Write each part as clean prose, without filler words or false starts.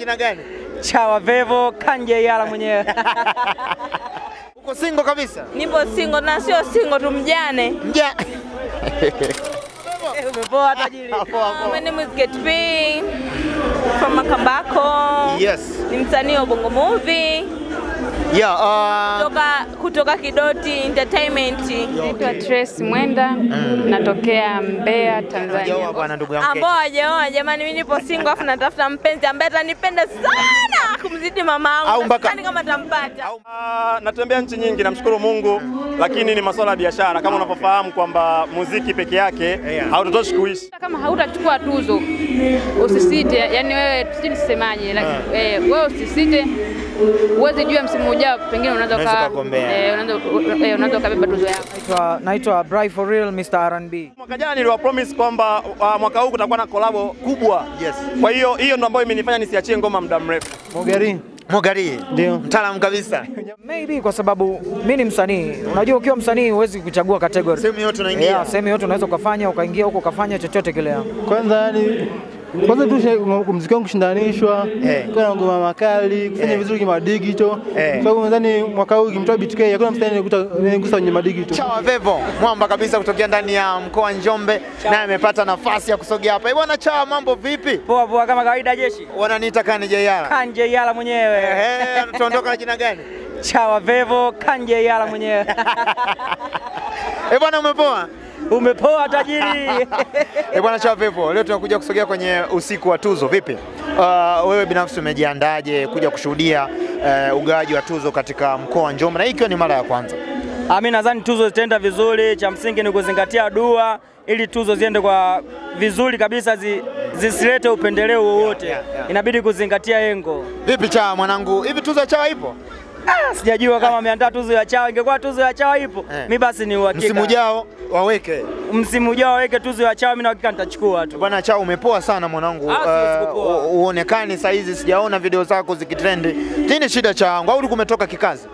jina gani? Chawa Vevo Kanje Yala mwenyewe. Uko single kabisa? Nipo single na sio single tu mjane. Umepoa tajiri. My name is Get B from Makambako. Yes. Ni msanii wa Bongo Movie. Kutoka Kidoti Entertainment. Naitwa Trace Mwenda, natokea Mbeya, Tanzania. Hajaoa bwana ndugu yangu. Ambao hajaoa jamani, mimi nipo single afu natafuta mpenzi ambaye atanipenda sana kumzidi mama yangu. Sidhani kama atampata. Natembea nchi nyingi, namshukuru Mungu, lakini ni masuala ya biashara. Kama unavyofahamu kwamba muziki peke yake hautotoshi kuishi. Kama hautachukua tuzo usisite, yani wewe tusisemaje, wewe usisite. Uweze jua msimu ujao pengine unaweza kubeba tuzo yako. Naitwa Bright for real Mr. R&B. Mwaka jana niliwa promise kwamba mwaka huu kutakuwa na collab kubwa. Yes. Kwa hiyo ndio ambayo imenifanya nisiachie ngoma muda mrefu. Mogari. Ndio. Mtaalamu kabisa. Maybe kwa sababu mimi ni msanii. Unajua ukiwa msanii huwezi kuchagua category. Sehemu yote unaingia. Sehemu yote unaweza ukafanya, ukaingia huko ukafanya chochote kile. Kwanza tu muziki wangu kushindanishwa, kuna ngoma makali, kufanya vizuri kama digital. Sababu nadhani mwaka huu kimtoa BTK hakuna msanii anayekugusa kwenye madigital. Chawa Vevo, mwamba kabisa kutokea ndani ya mkoa wa Njombe, naye amepata nafasi ya kusogea hapa. Bwana Chawa, mambo vipi? Poa poa kama kawaida jeshi. Wananiita Kanje Yala. Kanje Yala mwenyewe. Tuondoka na jina gani? Chawa Vevo Kanje Yala mwenyewe. Bwana umepoa? Umepoa tajiri. Bwana Chawa Vevo, leo tunakuja kusogea kwenye usiku wa tuzo. Vipi? Wewe binafsi umejiandaje kuja kushuhudia ugawaji wa tuzo katika mkoa wa Njombe, na hii ikiwa ni mara ya kwanza? Mimi nadhani tuzo zitaenda vizuri, cha msingi ni kuzingatia dua ili tuzo ziende kwa vizuri kabisa, zisilete upendeleo wowote. Inabidi kuzingatia lengo. Vipi Chawa mwanangu, hivi tuzo ya Chawa ipo? Sijajua kama ameandaa tuzo ya Chawa. Ingekuwa tuzo ya Chawa ipo, mimi basi ni uhakika. Msimu ujao waweke. Msimu ujao waweke tuzo ya Chawa, mimi na hakika nitachukua tu. Bwana Chawa, umepoa sana mwanangu. Uonekani saa hizi, sijaona video zako zikitrend. Nini shida Chawa? Au kumetoka kikazi?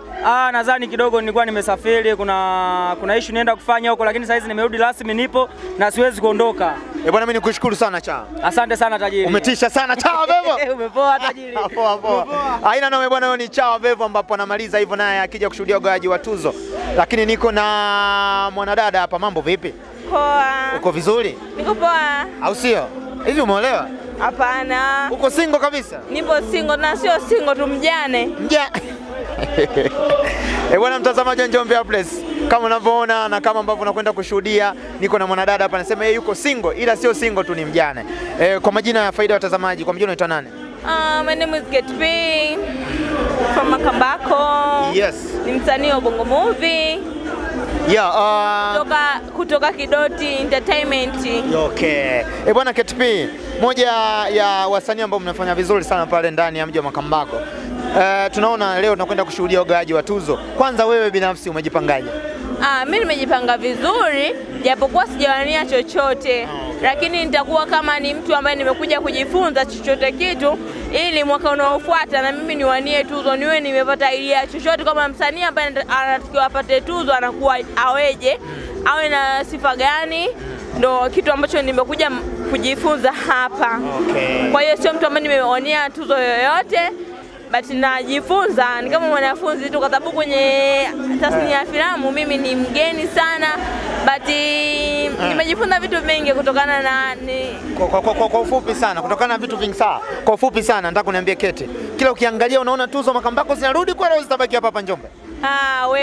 Nadhani kidogo nilikuwa nimesafiri, kuna issue nienda kufanya huko, lakini saa hizi nimerudi rasmi, nipo na siwezi kuondoka. Bwana mimi nikushukuru sana Chawa. Asante sana tajiri. Umetisha sana Chawa Vevo. Umepoa tajiri. Poa. Haina noma bwana, huyo ni Chawa Vevo ambapo anamaliza hivyo naye akija kushuhudia ugawaji wa tuzo. Lakini niko na mwanadada hapa, mambo vipi? Poa. Uko vizuri? Niko poa. Au sio? Hivi umeolewa? Hapana. Uko single kabisa? Nipo single na sio single tu mjane. Bwana mtazamaji wa Njombe Place, kama unavyoona na kama ambavyo unakwenda kushuhudia, niko na mwanadada hapa anasema yeye yuko single, ila sio single tu, ni mjane. Kwa majina ya faida ya watazamaji, kwa majina unaitwa nani? My name is Get B from Makambako. Yes. Ni msanii wa Bongo Movie. Kutoka Kidoti Entertainment. Okay. Bwana Get B, moja ya wasanii ambao mnafanya vizuri sana pale ndani ya mji wa Makambako. Tunaona leo tunakwenda kushuhudia ugawaji wa tuzo. Kwanza wewe binafsi umejipangaje? Mimi nimejipanga vizuri, japokuwa sijawania chochote. Lakini nitakuwa kama ni mtu ambaye nimekuja kujifunza chochote kitu, ili mwaka unaofuata na mimi niwanie tuzo, niwe nimepata idea chochote kama msanii ambaye anatakiwa apate tuzo anakuwa aweje, awe na sifa gani, ndo kitu ambacho nimekuja kujifunza hapa. Kwa hiyo sio mtu ambaye nimewania tuzo yoyote, but najifunza ni kama mwanafunzi tu, kwa sababu kwenye tasnia ya filamu mimi ni mgeni sana, but nimejifunza vitu vingi kutokana na kwa ufupi sana, kutokana na vitu vingi sana. Kwa ufupi sana nataka kuniambia Kete, kila ukiangalia unaona tuzo Makambako zinarudi kwa au zitabaki hapa Njombe?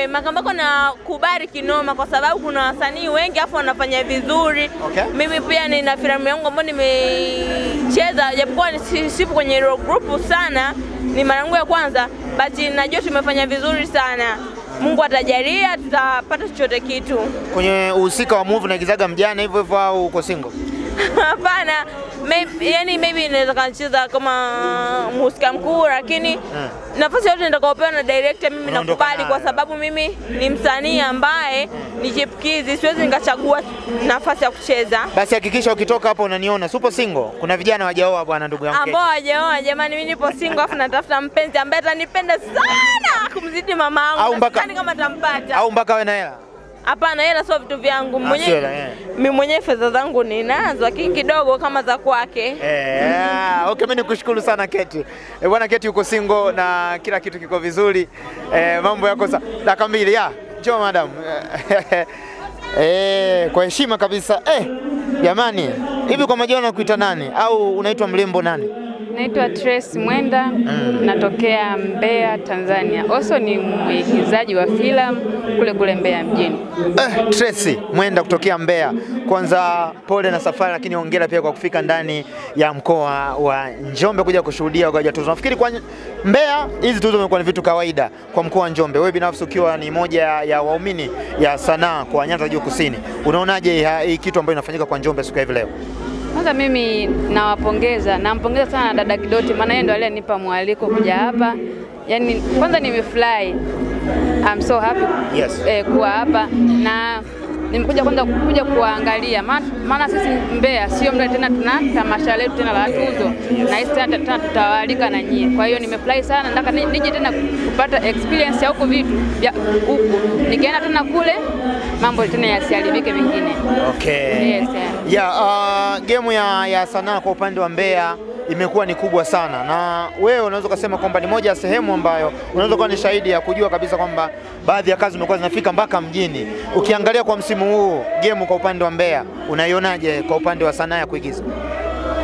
Makambako na kubari kinoma, kwa sababu kuna wasanii wengi afu wanafanya vizuri. Mimi pia nina filamu yangu ambayo nimecheza, japokuwa sipo kwenye group sana, ni mara yangu ya kwanza, but najua tumefanya vizuri sana. Mungu atajalia tutapata chochote kitu. Kwenye uhusika wa movie naigizaga mjane hivyo hivyo au uko single? Hapana. Maybe inaweza kucheza kama mhusika mkuu, lakini nafasi yote nitakayopewa na director mimi nakubali, kwa sababu mimi ni msanii ambaye ni chipukizi, siwezi nikachagua nafasi ya kucheza. Basi hakikisha ukitoka hapo unaniona. Super single. Kuna vijana hawajaoa bwana ndugu yangu. Ambao hawajaoa jamani, mimi nipo single afu natafuta mpenzi ambaye atanipenda sana kumzidi mama yangu. Sidhani kama atampata. Au mpaka wewe na hela? Hapana, hela sio vitu vyangu mimi mwenyewe fedha zangu ninazo, lakini kidogo kama za kwake. Okay, mimi nikushukuru sana Keti. Bwana Keti uko single na kila kitu kiko vizuri. Mambo yako dakika mbili njoo madam. Kwa heshima kabisa. Jamani, hivi kwa majina unakuita nani au unaitwa mrembo nani? Naitwa Trace Mwenda, natokea Mbeya, Tanzania. Also ni mwigizaji wa filamu kule Mbeya mjini. Trace Mwenda kutokea Mbeya. Kwanza pole na safari, lakini hongera pia kwa kufika ndani ya mkoa wa Njombe kuja kushuhudia ugawaji wa tuzo. Nafikiri kwa Mbeya hizi tuzo zimekuwa ni vitu kawaida kwa mkoa wa Njombe. Wewe binafsi ukiwa ni moja ya waumini ya sanaa kwa Nyanda za Juu Kusini, unaonaje hii kitu ambayo inafanyika kwa Njombe siku hivi leo? Kwanza mimi nampongeza sana dada Kidoti, maana yeye ndo aliyenipa mwaliko kuja hapa. Yaani kwanza nimefurahi. I'm so happy kuwa hapa na nimekuja kuja kuangalia, maana sisi Mbeya sio muda tena tuna tamasha letu tena la tuzo, na hisi tena tutawalika na nyie. Kwa hiyo nimefurahi sana, nataka nije tena kupata experience ya huko vitu vya huko, nikienda tena kule mambo tena yasiharibike mengine. Okay. Game ya sanaa kwa upande wa Mbeya imekuwa ni kubwa sana, na wewe unaweza kusema kwamba ni moja ya sehemu ambayo unaweza kuwa ni shahidi ya kujua kabisa kwamba baadhi ya kazi zimekuwa zinafika mpaka mjini. Ukiangalia kwa msimu huu game kwa upande wa Mbeya, unaionaje kwa upande wa sanaa ya kuigiza?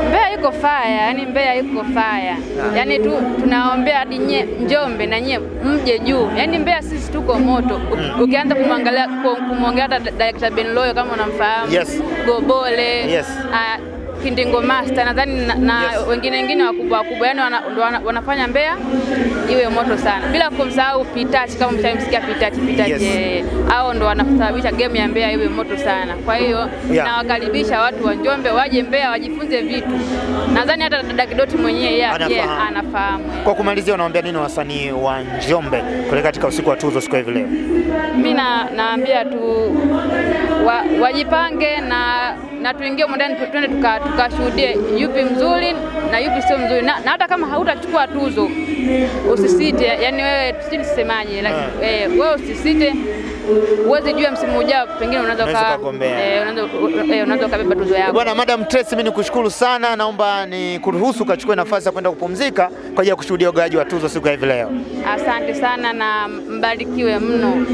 Mbeya iko fire, yani Mbeya iko fire. Yani tunaombea hadi Njombe na nyie mje juu. Yani Mbeya sisi tuko moto. Ukianza kumwongea Director Ben Loyo kama unamfahamu. Gobole. Kindingo Master nadhani na wengine wakubwa yani wanafanya Mbeya iwe moto sana. Bila kumsahau Pitachi, kama mtamsikia Pitachi. Hao ndo wanasababisha game ya Mbeya iwe moto sana. Kwa hiyo nawakaribisha watu wa Njombe waje Mbeya wajifunze vitu. Nadhani hata dada Kidoti mwenyewe anafahamu. Kwa kumalizia, unawaambia nini wasanii wa Njombe kule katika usiku wa tuzo siku hivi leo? Mimi naambia tu wajipange na tuingie ndani twende tukashuhudie yupi mzuri na yupi sio mzuri, na hata kama hautachukua tuzo usisite. Yani wewe tusisemaje, wewe usisite, uweze jua msimu ujao pengine unaweza kubeba tuzo yako. Bwana Madam Trace, mimi nikushukuru sana, naomba nikuruhusu ukachukue nafasi ya kwenda kupumzika kwa ajili ya kushuhudia ugawaji wa tuzo siku hivi leo. Asante sana na mbarikiwe mno.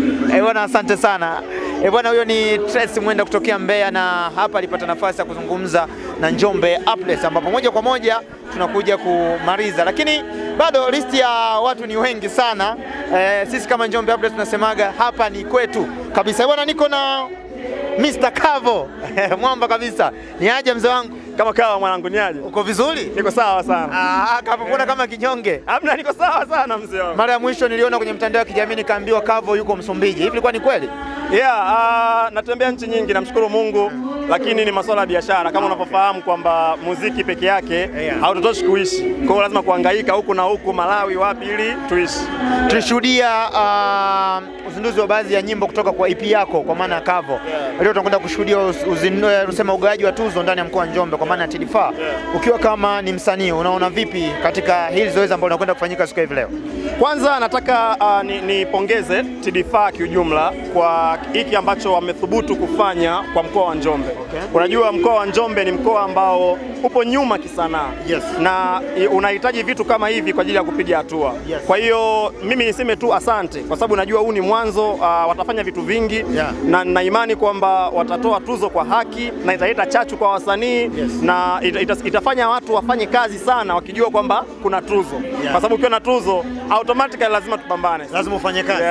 Bwana asante sana. Bwana huyo ni Trace Mwenda kutokea Mbeya, na hapa alipata nafasi ya kuzungumza na Njombe Updates, ambapo moja kwa moja tunakuja kumaliza, lakini bado listi ya watu ni wengi sana. Sisi kama Njombe Updates tunasemaga hapa ni kwetu kabisa. Bwana niko na Mr. Kavo mwamba kabisa. Ni aje mzee wangu? Kama kawa mwanangu, ni aje? Uko vizuri? Niko sawa sana. Kavo mbona kama kinyonge? Hamna, niko sawa sana mzee wangu. Mara ya mwisho niliona kwenye mtandao wa kijamii nikaambiwa Kavo yuko Msumbiji. Hivi ilikuwa ni kweli? Natembea nchi nyingi, namshukuru Mungu, lakini ni masuala ya biashara. Kama unapofahamu kwamba muziki peke yake hautotoshi kuishi. Kwa hiyo lazima kuhangaika huku na huku, Malawi wapi, ili tuishi. Tulishuhudia uzinduzi wa baadhi ya nyimbo kutoka kwa EP yako kwa maana ya Kavo. Leo tunakwenda kushuhudia unasema ugawaji wa tuzo ndani ya mkoa wa Njombe kwa maana ya TD4. Ukiwa kama ni msanii, unaona vipi katika hili zoezi ambalo linakwenda kufanyika siku hivi leo? Kwanza nataka nipongeze TD4 kiujumla kwa hiki ambacho wamethubutu kufanya kwa mkoa wa Njombe. Unajua mkoa wa Njombe ni mkoa ambao upo nyuma kisanaa. Na unahitaji vitu kama hivi kwa ajili ya kupiga hatua. Kwa hiyo mimi niseme tu asante, kwa sababu najua huu ni mwanzo, watafanya vitu vingi na nina imani kwamba watatoa tuzo kwa haki na italeta chachu kwa wasanii na itafanya watu wafanye kazi sana wakijua kwamba kuna tuzo. Kwa sababu ukiwa na tuzo automatically lazima tupambane. Lazima ufanye kazi.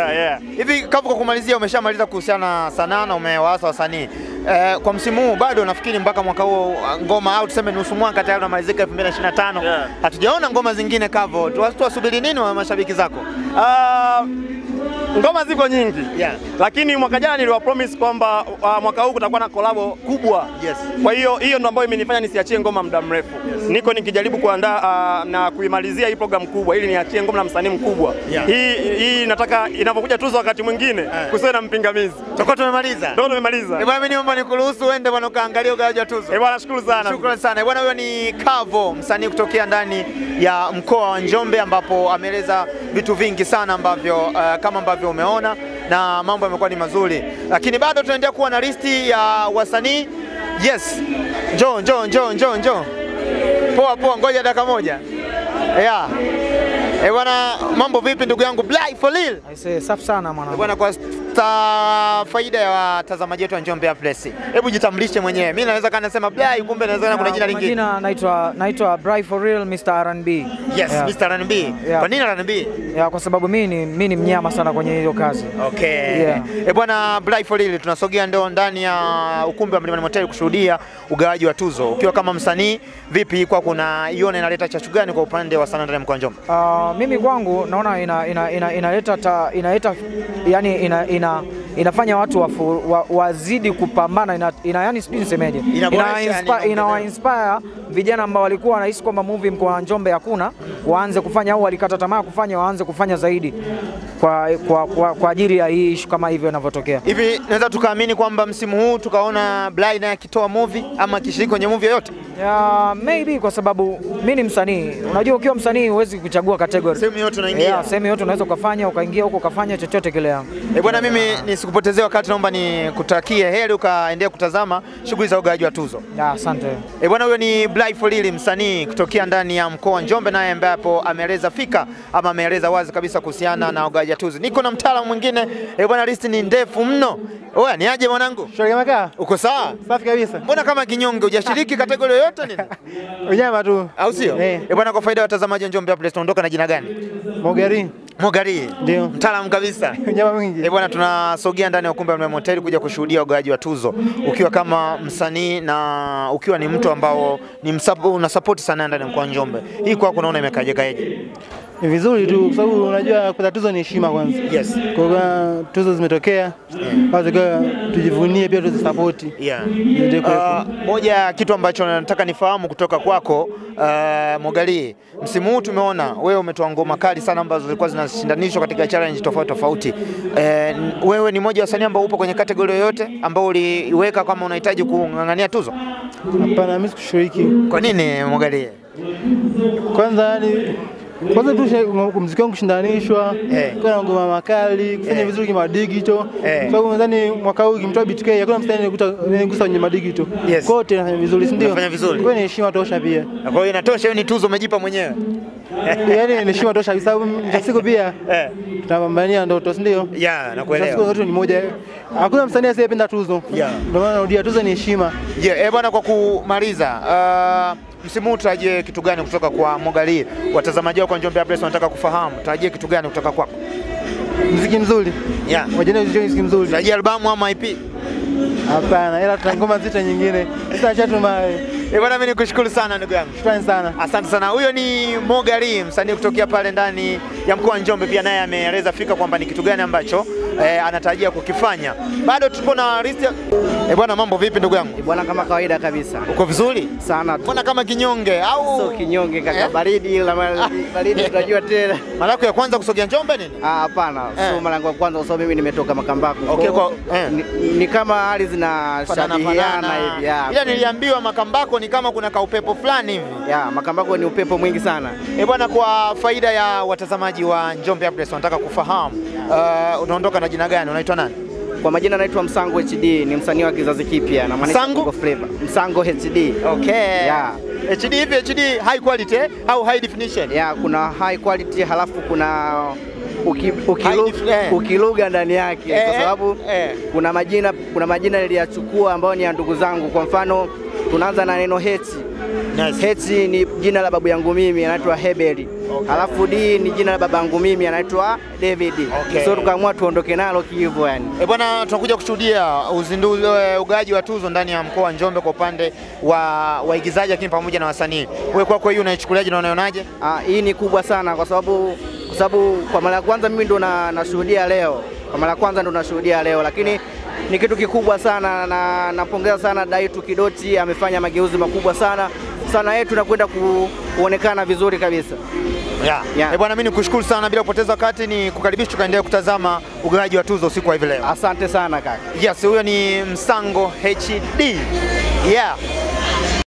Hivi Kavo, kwa kumalizia, umeshamaliza kuhusiana na sanaa na umewaasa wasanii. Kwa msimu huu bado nafikiri mpaka mwaka huo ngoma au tuseme nusu mwaka tayari unamalizika 2025. Hatujaona ngoma zingine Kavo. Tuwasubiri nini wa mashabiki zako? Ngoma ziko nyingi. Lakini mwaka jana niliwa promise kwamba mwaka huu kutakuwa na kolabo kubwa. Kwa hiyo ndo ambayo imenifanya nisiachie ngoma muda mrefu. Niko nikijaribu kuandaa na kuimalizia hii program kubwa ili niachie ngoma na msanii mkubwa. Hii nataka inapokuja tuzo wakati mwingine kusiwe na mpingamizi. Tutakuwa tumemaliza. Ndio tumemaliza. Bwana mimi niomba nikuruhusu uende bwana ukaangalia ugawaji wa tuzo. Bwana nashukuru sana. Shukrani sana. Bwana huyo ni Kavo, msanii kutokea ndani ya mkoa wa Njombe, ambapo ameeleza vitu vingi sana ambavyo kama ambavyo umeona, na mambo yamekuwa ni mazuri, lakini bado tunaendelea kuwa na listi ya wasanii. Yes, njoo. Poa, ngoja dakika moja. Yeah. Bwana, mambo vipi ndugu yangu Blay for real? Aisee, safi sana mwanangu. Bwana, kwa faida ya watazamaji wetu wa Njombe Place, hebu jitambulishe mwenyewe. Mimi naweza kana nasema Blay, kumbe naweza kuna jina lingine. Jina naitwa Blay for real Mr. R&B. Yes, yeah. Mr. R&B. Yeah. Kwa nini R&B? Yeah, kwa sababu mimi ni mnyama sana kwenye hiyo kazi. Okay. Yeah. Bwana Blay for real, tunasogea ndo ndani ya ukumbi wa Mlimani Motel kushuhudia ugawaji wa tuzo. Ukiwa kama msanii, vipi kwa kuna ione inaleta chachu gani kwa upande wa sanaa ndani ya mkoa wa Njombe? Mimi kwangu naona inaleta yani inafanya watu wazidi kupambana, yani sijui nisemeje, ina inspire vijana ambao walikuwa wanahisi kwamba movie mkoa wa Njombe hakuna, waanze kufanya, au walikata tamaa kufanya, waanze kufanya zaidi kwa ajili ya hii issue kama hivyo inavyotokea. Hivi naweza tukaamini kwamba msimu huu tukaona Blay naye akitoa movie ama akishiriki kwenye movie yoyote? Maybe kwa sababu mimi ni msanii. Unajua ukiwa msanii huwezi kuchagua category. Sehemu yote unaingia. Yeah, sehemu yote unaweza ukafanya, ukaingia huko ukafanya chochote kile yangu. Bwana, mimi nisikupotezee wakati, naomba nikutakie heri ukaendelea kutazama shughuli za ugawaji wa tuzo. Asante. Bwana, huyo ni Blay for real, msanii kutokea ndani ya mkoa wa Njombe, naye ambapo ameeleza fika ama ameeleza wazi kabisa kuhusiana na ugawaji wa tuzo. Niko na mtaalamu mwingine. Bwana, list ni ndefu mno. Oya, ni aje mwanangu? Shwari kama kaa? Uko sawa? Safi kabisa. Mbona kama kinyonge, hujashiriki kategori yoyote nini? Unyama tu. Au sio? Bwana, kwa faida ya watazamaji wa Njombe Place, tunaondoka na jina gani? Mogari. Ndio. Mtaalamu kabisa. Unyama mwingi. Bwana, tunasogea ndani ya ukumbi wa Mlimani Motel kuja kushuhudia ugawaji wa tuzo. Ukiwa kama msanii na ukiwa ni mtu ambao ni una support sana ndani ya mkoa wa Njombe, hii kwako unaona imekaje kaje? Ni vizuri tu kwa sababu unajua kupata tuzo ni heshima kwanza. Yes. Kwa tuzo zimetokea, basi tujivunie pia tuzisupport. Yeah. Moja kitu ambacho nataka nifahamu kutoka kwako Mogari, msimu huu tumeona wewe umetoa ngoma kali sana ambazo zilikuwa zinashindanishwa katika challenge tofauti. Wewe ni mmoja wa wasanii ambao upo kwenye kategori yoyote ambao uliweka kama unahitaji kung'ang'ania tuzo? Hapana, mimi sikushiriki. Kwa nini Mogari? Kwanza tu muziki wangu kushindanishwa, kuna ngoma makali, kufanya vizuri kama digital. Sababu nadhani mwaka huu kimtoa BTK hakuna msanii nikusa kwenye madigital. Kote nafanya vizuri, si ndio? Nafanya vizuri. Kwa ni heshima tosha pia. Kwa hiyo inatosha, hiyo ni tuzo umejipa mwenyewe. Yaani ni heshima tosha kwa sababu siku pia tunapambania ndoto, si ndio? Yeah, nakuelewa. Siku zote ni moja. Hakuna msanii asiyependa tuzo. Ndio maana narudia, tuzo ni heshima. Bwana, kwa kumaliza, msimu huu tutarajie kitu gani kutoka kwa Mogari? Watazamaji wako wa Njombe Place wanataka kufahamu, tutarajie kitu gani kutoka kwako? Muziki mzuri. Wajana muziki mzuri. Tutarajie albamu ama EP? Hapana, ila tuna ngoma nzito nyingine. Sasa chatu mae. Bwana, mimi nikushukuru sana ndugu yangu. Shukrani sana. Asante sana. Huyo ni Mogari, msanii kutokea pale ndani ya mkoa wa Njombe, pia naye ameeleza fika kwamba ni kitu gani ambacho anatarajia kukifanya. Bado tupo na list. Bwana, mambo vipi ndugu yangu? Bwana, kama kawaida kabisa. Uko vizuri? Sana tu. Mbona kama kinyonge au? Sio kinyonge kaka, baridi tunajua tena. Mara yako ya kwanza kusogea Njombe nini? Hapana, sio mara yangu ya kwanza kwa sababu mimi nimetoka Makambako. Okay, ni kama hali zinashabihiana hivi. Ila niliambiwa Makambako ni kama kuna kaupepo fulani hivi. Makambako ni upepo mwingi sana. Bwana, kwa faida ya watazamaji wa Njombe Place wanataka kufahamu, unaondoka na jina gani? Unaitwa nani? Kwa majina naitwa Msango HD, ni msanii wa kizazi kipya na maanisha Bongo Flava. Msango HD. Okay. HD hivi, HD high quality au high definition? Kuna high quality halafu kuna ukiluga ndani yake kwa sababu kuna majina niliyachukua ambayo ni ya ndugu zangu. Kwa mfano tunaanza na neno Heti. Heti ni jina la babu yangu mimi, anaitwa Hebeli. Halafu D ni jina la baba yangu mimi, anaitwa David. So tukaamua tuondoke nalo hivyo yani. Bwana, tunakuja kushuhudia uzinduzi ugawaji wa tuzo ndani ya mkoa wa Njombe kwa upande wa waigizaji lakini pamoja na wasanii. Wewe kwako hii unaichukuliaje na unaionaje? Hii ni kubwa sana kwa sababu kwa mara ya kwanza mimi ndo nashuhudia leo. Kwa mara ya kwanza ndo nashuhudia leo, lakini ni kitu kikubwa sana na napongeza sana Daitu Kidoti, amefanya mageuzi makubwa sana. Sana yetu tunakwenda kuonekana vizuri kabisa. Bwana, mimi nikushukuru sana, bila kupoteza wakati ni kukaribisha tukaendelea kutazama ugawaji wa tuzo usiku wa hivi leo. Asante sana kaka. Yes, huyo ni Msango HD.